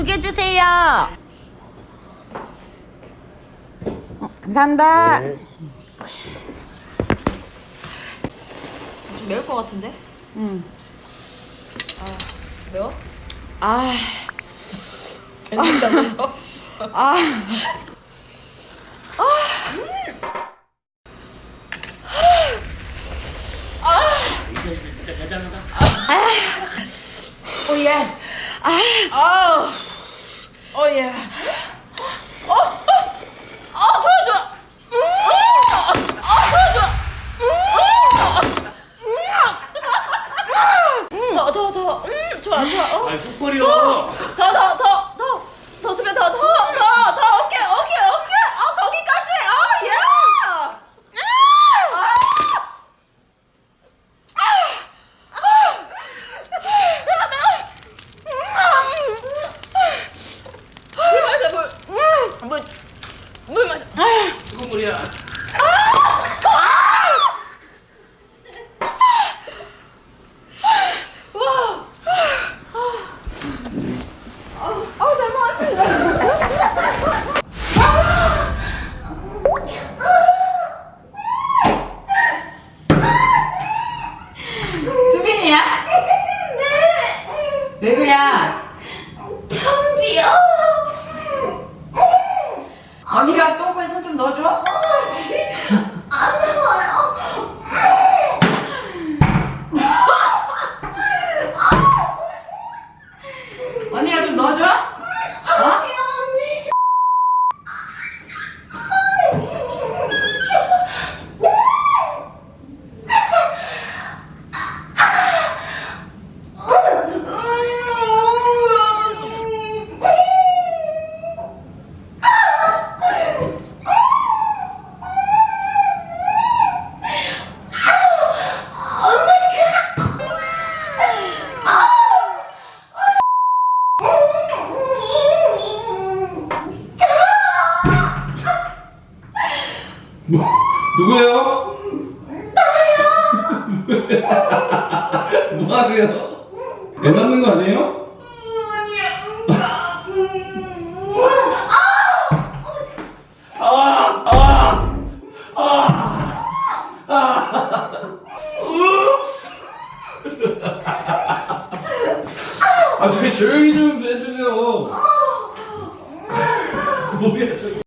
개 주세요. 감사합니다. 네. 좀 매울 것 같은데? 매워? 아, 엔딩당해서. 아, 진짜 대단하다. 오 예스. 오 예. 좋아 좋아. 좋아 좋아. 더. 좋아 좋아. 아, 속벌이요. 더 주면 더 오케이 거기까지 예. 물 마셔. 뜨거운 물이야. 수빈이야? 네. 왜 그래? 변비요. 언니가 똥꼬에 손 좀 넣어줘? 안 나와요. 언니가 좀 넣어줘? 어? 누구예요? 나요. 뭐 하세요? 애 낳는 거 아니에요? 아, 저기 조용히 좀 해주세요. 뭐야, 저기.